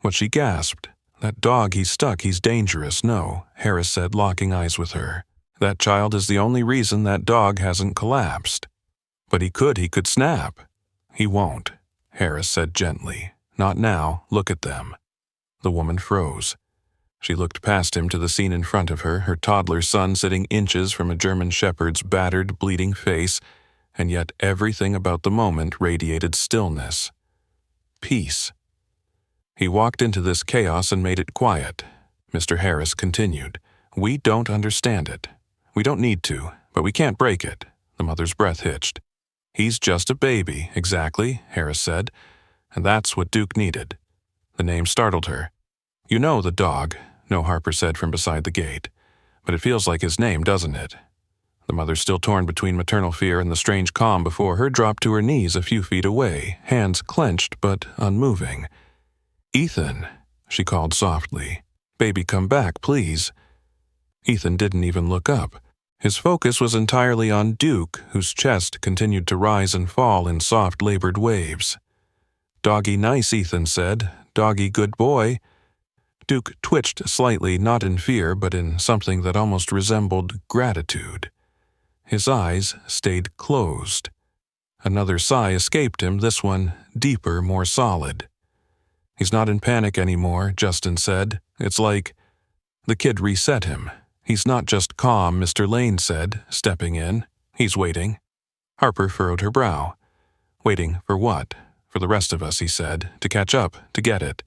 What she gasped. "That dog, he's stuck, he's dangerous." "No," Harris said, locking eyes with her. "That child is the only reason that dog hasn't collapsed." "But he could snap." "He won't," Harris said gently. "Not now. Look at them." The woman froze. She looked past him to the scene in front of her toddler son sitting inches from a German shepherd's battered, bleeding face, and yet everything about the moment radiated stillness. Peace. He walked into this chaos and made it quiet. Mr. Harris continued. "We don't understand it. We don't need to, but we can't break it." The mother's breath hitched. "He's just a baby." "Exactly," Harris said. "And that's what Duke needed." The name startled her. "You know the dog," No Harper said from beside the gate. "But it feels like his name, doesn't it?" The mother, still torn between maternal fear and the strange calm before her, dropped to her knees a few feet away, hands clenched but unmoving. "Ethan," she called softly. "Baby, come back, please." Ethan didn't even look up. His focus was entirely on Duke, whose chest continued to rise and fall in soft, labored waves. "Doggy nice," Ethan said. "Doggy good boy." Duke twitched slightly, not in fear, but in something that almost resembled gratitude. His eyes stayed closed. Another sigh escaped him, this one deeper, more solid. "He's not in panic anymore," Justin said. "It's like—" The kid reset him. "He's not just calm," Mr. Lane said, stepping in. "He's waiting." Harper furrowed her brow. Waiting for what? For the rest of us, he said, to catch up, to get it.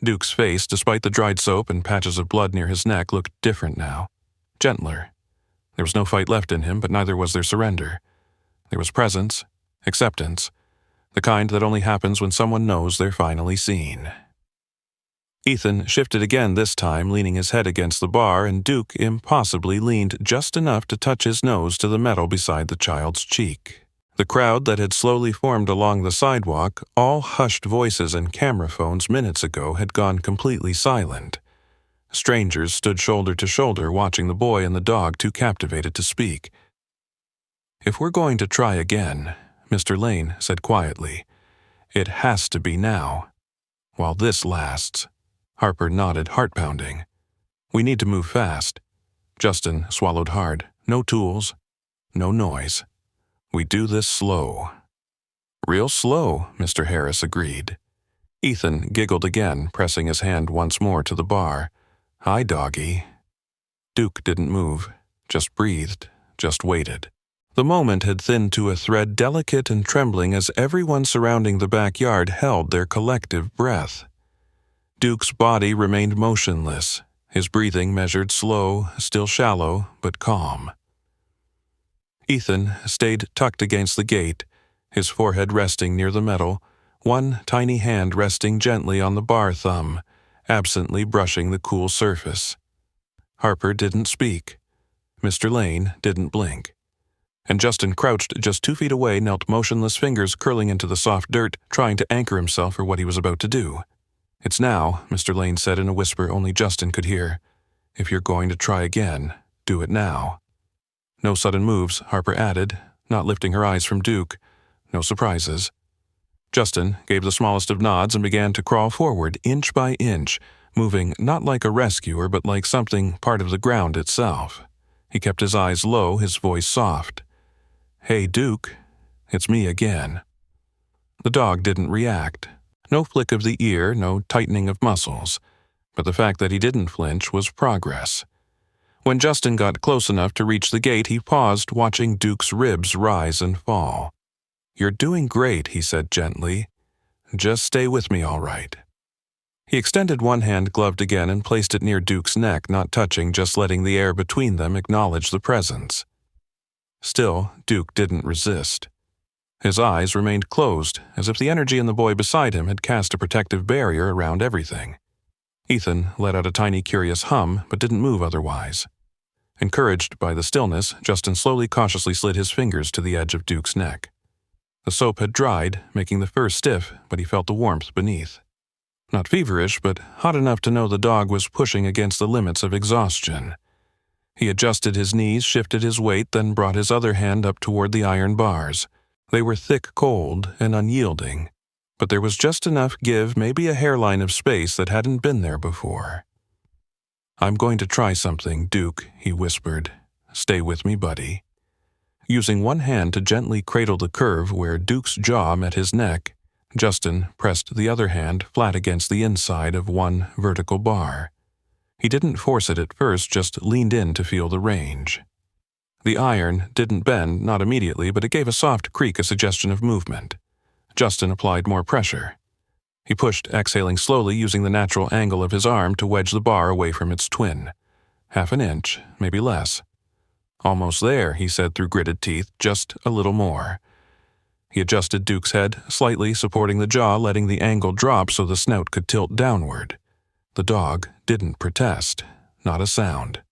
Duke's face, despite the dried soap and patches of blood near his neck, looked different now. Gentler. There was no fight left in him, but neither was there surrender. There was presence, acceptance, the kind that only happens when someone knows they're finally seen. Ethan shifted again this time, leaning his head against the bar, and Duke impossibly leaned just enough to touch his nose to the metal beside the child's cheek. The crowd that had slowly formed along the sidewalk, all hushed voices and camera phones minutes ago, had gone completely silent. Strangers stood shoulder to shoulder watching the boy and the dog, too captivated to speak. "If we're going to try again," Mr. Lane said quietly, "it has to be now. While this lasts." Harper nodded, heart-pounding. "We need to move fast." Justin swallowed hard. "No tools, no noise. We do this slow." "Real slow," Mr. Harris agreed. Ethan giggled again, pressing his hand once more to the bar. "Hi, doggy." Duke didn't move, just breathed, just waited. The moment had thinned to a thread delicate and trembling as everyone surrounding the backyard held their collective breath. Duke's body remained motionless, his breathing measured slow, still shallow, but calm. Ethan stayed tucked against the gate, his forehead resting near the metal, one tiny hand resting gently on the bar thumb, absently brushing the cool surface. Harper didn't speak. Mr. Lane didn't blink. And Justin, crouched just 2 feet away, knelt motionless, fingers curling into the soft dirt, trying to anchor himself for what he was about to do. "It's now," Mr. Lane said in a whisper only Justin could hear. "If you're going to try again, do it now." No sudden moves, Harper added, not lifting her eyes from Duke. No surprises. Justin gave the smallest of nods and began to crawl forward, inch by inch, moving not like a rescuer but like something part of the ground itself. He kept his eyes low, his voice soft. "Hey, Duke, it's me again." The dog didn't react. No flick of the ear, no tightening of muscles. But the fact that he didn't flinch was progress. When Justin got close enough to reach the gate, he paused, watching Duke's ribs rise and fall. "You're doing great," he said gently. "Just stay with me, all right." He extended one hand gloved again and placed it near Duke's neck, not touching, just letting the air between them acknowledge the presence. Still, Duke didn't resist. His eyes remained closed, as if the energy in the boy beside him had cast a protective barrier around everything. Ethan let out a tiny curious hum, but didn't move otherwise. Encouraged by the stillness, Justin slowly, cautiously slid his fingers to the edge of Duke's neck. The soap had dried, making the fur stiff, but he felt the warmth beneath. Not feverish, but hot enough to know the dog was pushing against the limits of exhaustion. He adjusted his knees, shifted his weight, then brought his other hand up toward the iron bars. They were thick, cold, and unyielding, but there was just enough give, maybe a hairline of space that hadn't been there before. "I'm going to try something, Duke," he whispered. "Stay with me, buddy." Using one hand to gently cradle the curve where Duke's jaw met his neck, Justin pressed the other hand flat against the inside of one vertical bar. He didn't force it at first, just leaned in to feel the range. The iron didn't bend, not immediately, but it gave a soft creak, a suggestion of movement. Justin applied more pressure. He pushed, exhaling slowly, using the natural angle of his arm to wedge the bar away from its twin. 1/2 an inch, maybe less. "Almost there," he said through gritted teeth, "just a little more." He adjusted Duke's head, slightly supporting the jaw, letting the angle drop so the snout could tilt downward. The dog didn't protest. Not a sound.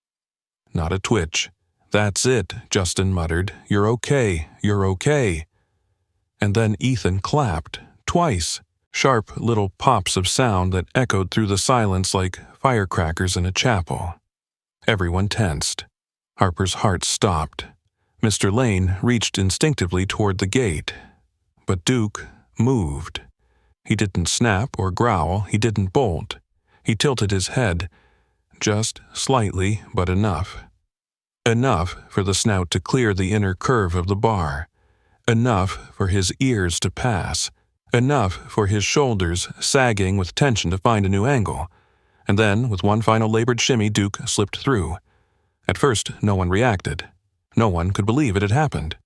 Not a twitch. "That's it," Justin muttered. "You're okay. You're okay." And then Ethan clapped, twice, sharp little pops of sound that echoed through the silence like firecrackers in a chapel. Everyone tensed. Harper's heart stopped. Mr. Lane reached instinctively toward the gate. But Duke moved. He didn't snap or growl, he didn't bolt. He tilted his head, just slightly, but enough. Enough for the snout to clear the inner curve of the bar. Enough for his ears to pass. Enough for his shoulders sagging with tension to find a new angle. And then, with one final labored shimmy, Duke slipped through. At first, no one reacted. No one could believe it had happened.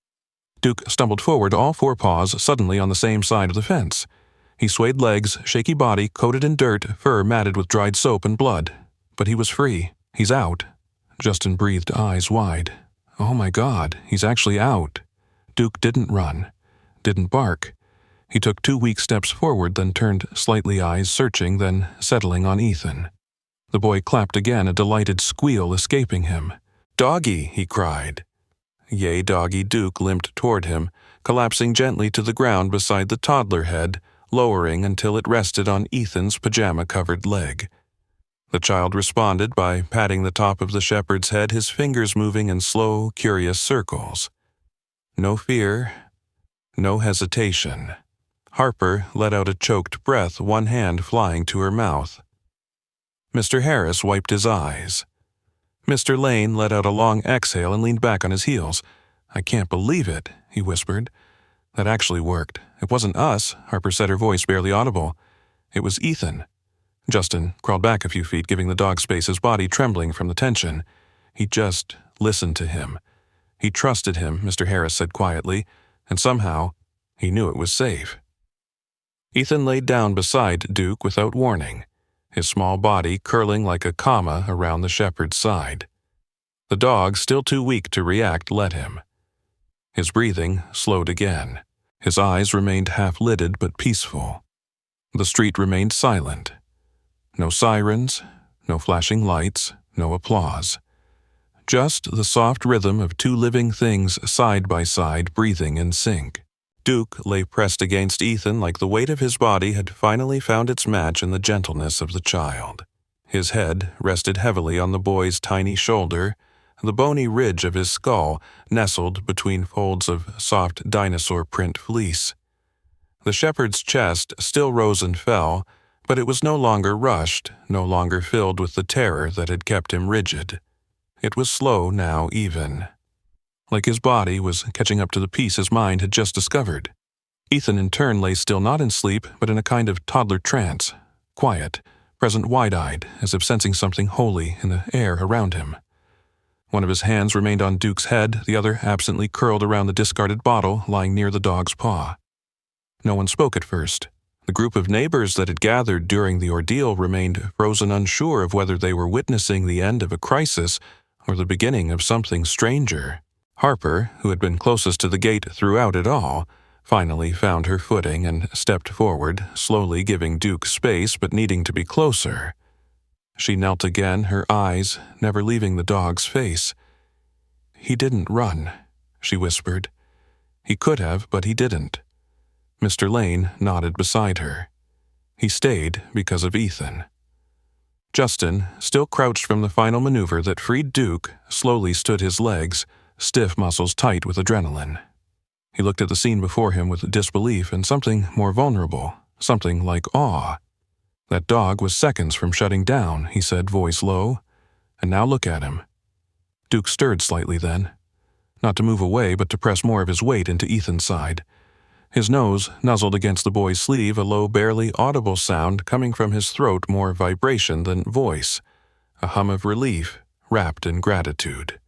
Duke stumbled forward, all four paws suddenly on the same side of the fence. He swayed legs, shaky body coated in dirt, fur matted with dried soap and blood. But he was free. He's out. Justin breathed, eyes wide. Oh my God, he's actually out. Duke didn't run, didn't bark. He took 2 weak steps forward, then turned slightly, eyes searching, then settling on Ethan. The boy clapped again, a delighted squeal escaping him. "Doggy!" he cried. Yay, doggy. Duke limped toward him, collapsing gently to the ground beside the toddler head, lowering until it rested on Ethan's pajama-covered leg. The child responded by patting the top of the shepherd's head, his fingers moving in slow, curious circles. No fear, no hesitation. Harper let out a choked breath, one hand flying to her mouth. Mr. Harris wiped his eyes. Mr. Lane let out a long exhale and leaned back on his heels. "I can't believe it," he whispered. "That actually worked. It wasn't us," Harper said, her voice barely audible. "It was Ethan." Justin crawled back a few feet, giving the dog space, his body trembling from the tension. He just listened to him. He trusted him, Mr. Harris said quietly, and somehow he knew it was safe. Ethan laid down beside Duke without warning, his small body curling like a comma around the shepherd's side. The dog, still too weak to react, let him. His breathing slowed again. His eyes remained half-lidded but peaceful. The street remained silent. No sirens, no flashing lights, no applause. Just the soft rhythm of two living things side by side, breathing in sync. Duke lay pressed against Ethan like the weight of his body had finally found its match in the gentleness of the child. His head rested heavily on the boy's tiny shoulder, the bony ridge of his skull nestled between folds of soft dinosaur print fleece. The shepherd's chest still rose and fell, but it was no longer rushed, no longer filled with the terror that had kept him rigid. It was slow now, even. Like his body was catching up to the peace his mind had just discovered. Ethan in turn lay still, not in sleep, but in a kind of toddler trance, quiet, present, wide-eyed, as if sensing something holy in the air around him. One of his hands remained on Duke's head, the other absently curled around the discarded bottle lying near the dog's paw. No one spoke at first. The group of neighbors that had gathered during the ordeal remained frozen, unsure of whether they were witnessing the end of a crisis or the beginning of something stranger. Harper, who had been closest to the gate throughout it all, finally found her footing and stepped forward, slowly giving Duke space but needing to be closer. She knelt again, her eyes never leaving the dog's face. "He didn't run," she whispered. "He could have, but he didn't." Mr. Lane nodded beside her. He stayed because of Ethan. Justin, still crouched from the final maneuver that freed Duke, slowly stood his legs, stiff muscles tight with adrenaline. He looked at the scene before him with disbelief and something more vulnerable, something like awe. "That dog was seconds from shutting down," he said, voice low. "And now look at him." Duke stirred slightly then, not to move away but to press more of his weight into Ethan's side. His nose nuzzled against the boy's sleeve, a low, barely audible sound coming from his throat, more vibration than voice, a hum of relief wrapped in gratitude.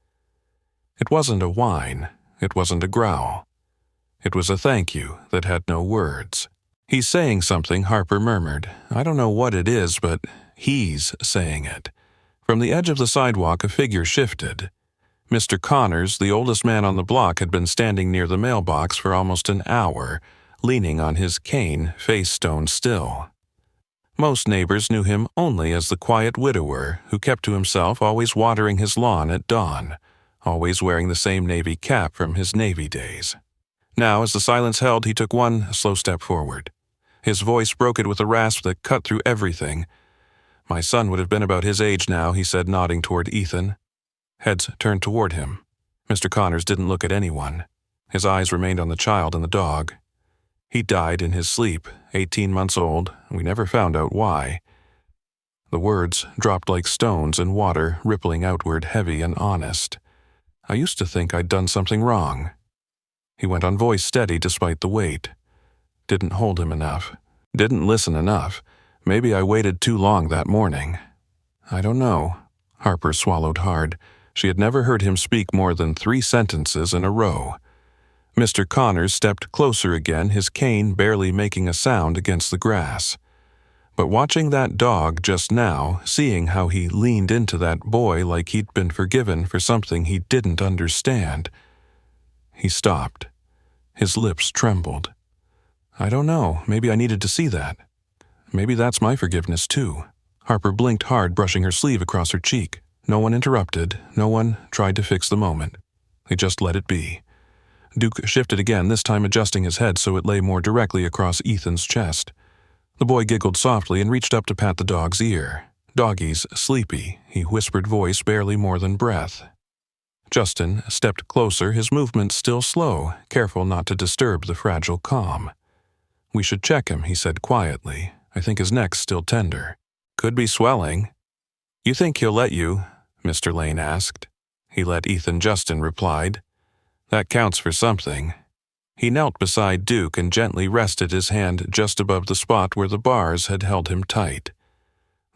It wasn't a whine, it wasn't a growl. It was a thank you that had no words. "He's saying something," Harper murmured. "I don't know what it is, but he's saying it." From the edge of the sidewalk, a figure shifted. Mr. Connors, the oldest man on the block, had been standing near the mailbox for almost an hour, leaning on his cane, face stone still. Most neighbors knew him only as the quiet widower who kept to himself, always watering his lawn at dawn, always wearing the same navy cap from his Navy days. Now, as the silence held, he took one slow step forward. His voice broke it with a rasp that cut through everything. "My son would have been about his age now," he said, nodding toward Ethan. Heads turned toward him. Mr. Connors didn't look at anyone. His eyes remained on the child and the dog. "He died in his sleep, 18 months old. We never found out why." The words dropped like stones in water, rippling outward, heavy and honest. "I used to think I'd done something wrong." He went on, voice steady despite the weight. "Didn't hold him enough. Didn't listen enough. Maybe I waited too long that morning. I don't know." Harper swallowed hard. She had never heard him speak more than 3 sentences in a row. Mr. Connors stepped closer again, his cane barely making a sound against the grass. But watching that dog just now, seeing how he leaned into that boy like he'd been forgiven for something he didn't understand, he stopped. His lips trembled. I don't know, maybe I needed to see that. Maybe that's my forgiveness too. Harper blinked hard, brushing her sleeve across her cheek. No one interrupted, no one tried to fix the moment. They just let it be. Duke shifted again, this time adjusting his head so it lay more directly across Ethan's chest. The boy giggled softly and reached up to pat the dog's ear. Doggie's sleepy, he whispered, voice barely more than breath. Justin stepped closer, his movements still slow, careful not to disturb the fragile calm. We should check him, he said quietly. I think his neck's still tender. Could be swelling. You think he'll let you? Mr. Lane asked. He let Ethan. Justin replied. That counts for something. He knelt beside Duke and gently rested his hand just above the spot where the bars had held him tight.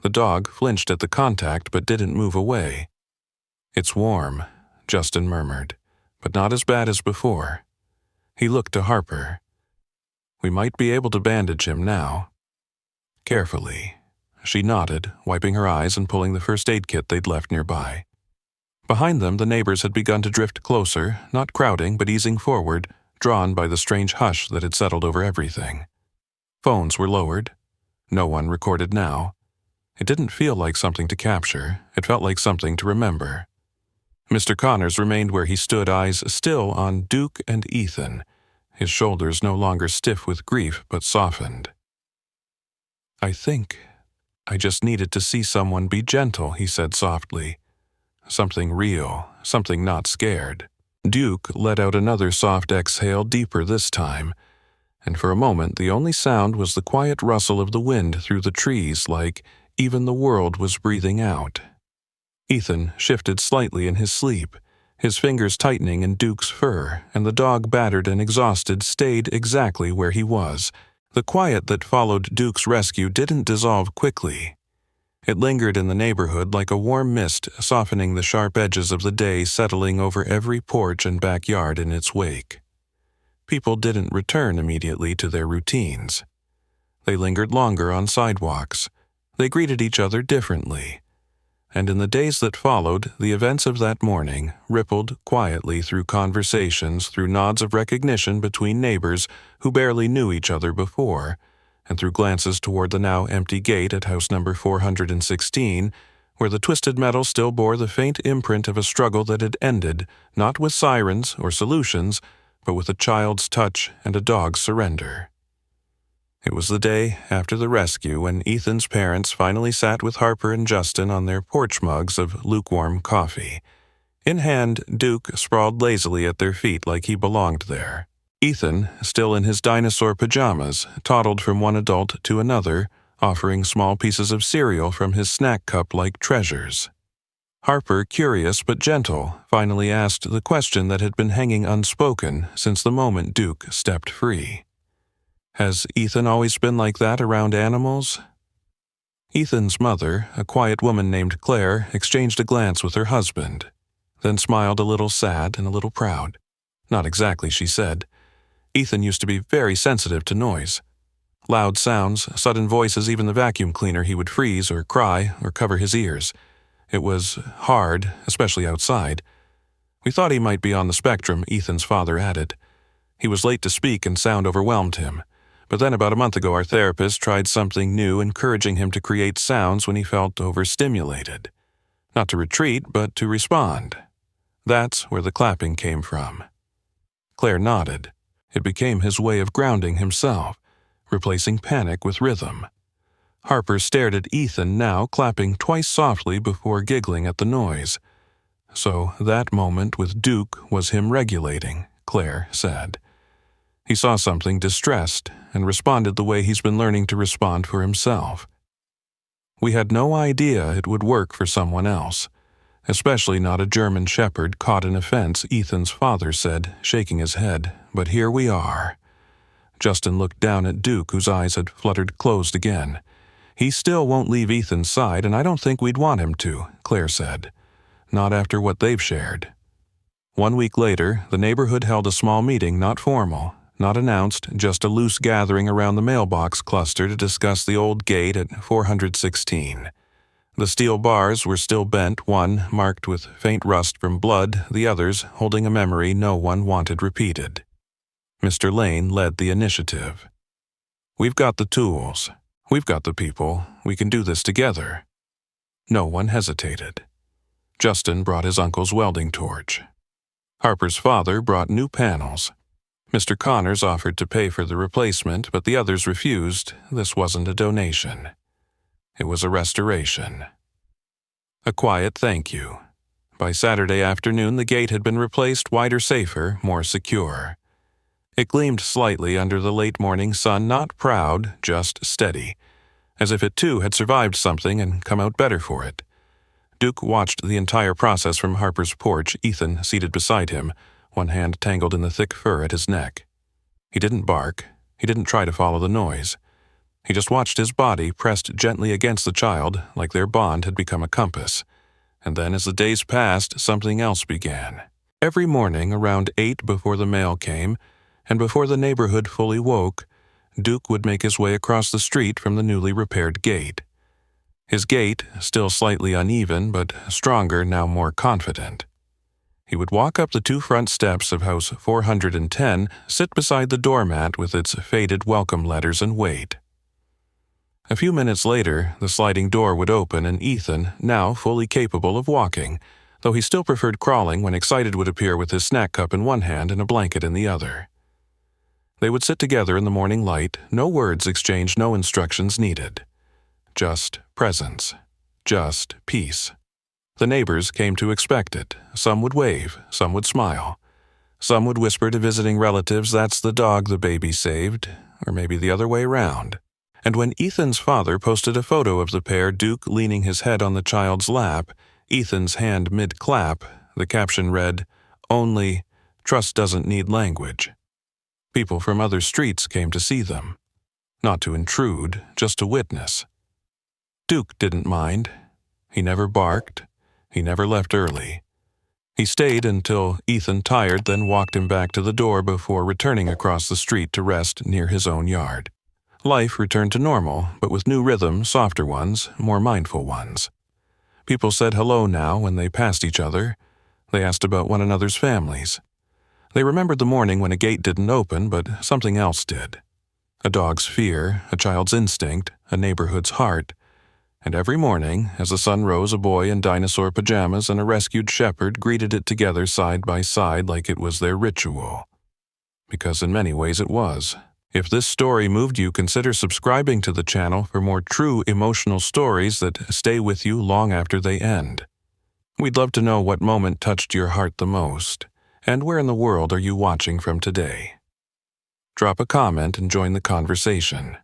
The dog flinched at the contact but didn't move away. It's warm, Justin murmured, but not as bad as before. He looked to Harper. We might be able to bandage him now. Carefully. She nodded, wiping her eyes and pulling the first aid kit they'd left nearby. Behind them, the neighbors had begun to drift closer, not crowding but easing forward, drawn by the strange hush that had settled over everything. Phones were lowered. No one recorded now. It didn't feel like something to capture. It felt like something to remember. Mr. Connors remained where he stood, eyes still on Duke and Ethan, his shoulders no longer stiff with grief but softened. I think I just needed to see someone be gentle, he said softly. Something real, something not scared. Duke let out another soft exhale, deeper this time, and for a moment the only sound was the quiet rustle of the wind through the trees, like even the world was breathing out. Ethan shifted slightly in his sleep, his fingers tightening in Duke's fur, and the dog, battered and exhausted, stayed exactly where he was. The quiet that followed Duke's rescue didn't dissolve quickly. It lingered in the neighborhood like a warm mist, softening the sharp edges of the day, settling over every porch and backyard in its wake. People didn't return immediately to their routines. They lingered longer on sidewalks. They greeted each other differently. And in the days that followed, the events of that morning rippled quietly through conversations, through nods of recognition between neighbors who barely knew each other before, and through glances toward the now empty gate at house number 416, where the twisted metal still bore the faint imprint of a struggle that had ended, not with sirens or solutions, but with a child's touch and a dog's surrender. It was the day after the rescue when Ethan's parents finally sat with Harper and Justin on their porch mugs of lukewarm coffee. In hand, Duke sprawled lazily at their feet like he belonged there. Ethan, still in his dinosaur pajamas, toddled from one adult to another, offering small pieces of cereal from his snack cup like treasures. Harper, curious but gentle, finally asked the question that had been hanging unspoken since the moment Duke stepped free. Has Ethan always been like that around animals? Ethan's mother, a quiet woman named Claire, exchanged a glance with her husband, then smiled a little sad and a little proud. Not exactly, she said. Ethan used to be very sensitive to noise. Loud sounds, sudden voices, even the vacuum cleaner, he would freeze or cry or cover his ears. It was hard, especially outside. We thought he might be on the spectrum, Ethan's father added. He was late to speak and sound overwhelmed him. But then about a month ago our therapist tried something new, encouraging him to create sounds when he felt overstimulated. Not to retreat, but to respond. That's where the clapping came from. Claire nodded. It became his way of grounding himself, replacing panic with rhythm. Harper stared at Ethan now, clapping twice softly before giggling at the noise. So that moment with Duke was him regulating, Claire said. He saw something distressed and responded the way he's been learning to respond for himself. We had no idea it would work for someone else, especially not a German shepherd caught in a fence, Ethan's father said, shaking his head. But here we are. Justin looked down at Duke, whose eyes had fluttered closed again. He still won't leave Ethan's side, and I don't think we'd want him to, Claire said. Not after what they've shared. 1 week later, the neighborhood held a small meeting, not formal, not announced, just a loose gathering around the mailbox cluster to discuss the old gate at 416. The steel bars were still bent, one marked with faint rust from blood, the others holding a memory no one wanted repeated. Mr. Lane led the initiative. "We've got the tools. We've got the people. We can do this together." No one hesitated. Justin brought his uncle's welding torch. Harper's father brought new panels. Mr. Connors offered to pay for the replacement, but the others refused. This wasn't a donation. It was a restoration. A quiet thank you. By Saturday afternoon, the gate had been replaced, wider, safer, more secure. It gleamed slightly under the late morning sun, not proud, just steady, as if it too had survived something and come out better for it. Duke watched the entire process from Harper's porch, Ethan seated beside him, one hand tangled in the thick fur at his neck. He didn't bark. He didn't try to follow the noise. He just watched his body pressed gently against the child, like their bond had become a compass. And then as the days passed, something else began. Every morning, around 8 before the mail came, and before the neighborhood fully woke, Duke would make his way across the street from the newly repaired gate. His gait, still slightly uneven, but stronger, now more confident. He would walk up the 2 front steps of house 410, sit beside the doormat with its faded welcome letters, and wait. A few minutes later, the sliding door would open and Ethan, now fully capable of walking, though he still preferred crawling when excited, would appear with his snack cup in one hand and a blanket in the other. They would sit together in the morning light, no words exchanged, no instructions needed. Just presence. Just peace. The neighbors came to expect it. Some would wave, some would smile. Some would whisper to visiting relatives, "That's the dog the baby saved," or maybe the other way around. And when Ethan's father posted a photo of the pair, Duke leaning his head on the child's lap, Ethan's hand mid-clap, the caption read, "Only, trust doesn't need language." People from other streets came to see them. Not to intrude, just to witness. Duke didn't mind. He never barked. He never left early. He stayed until Ethan tired, then walked him back to the door before returning across the street to rest near his own yard. Life returned to normal, but with new rhythms, softer ones, more mindful ones. People said hello now when they passed each other. They asked about one another's families. They remembered the morning when a gate didn't open, but something else did. A dog's fear, a child's instinct, a neighborhood's heart. And every morning, as the sun rose, a boy in dinosaur pajamas and a rescued shepherd greeted it together side by side like it was their ritual. Because in many ways it was. If this story moved you, consider subscribing to the channel for more true emotional stories that stay with you long after they end. We'd love to know what moment touched your heart the most, and where in the world are you watching from today? Drop a comment and join the conversation.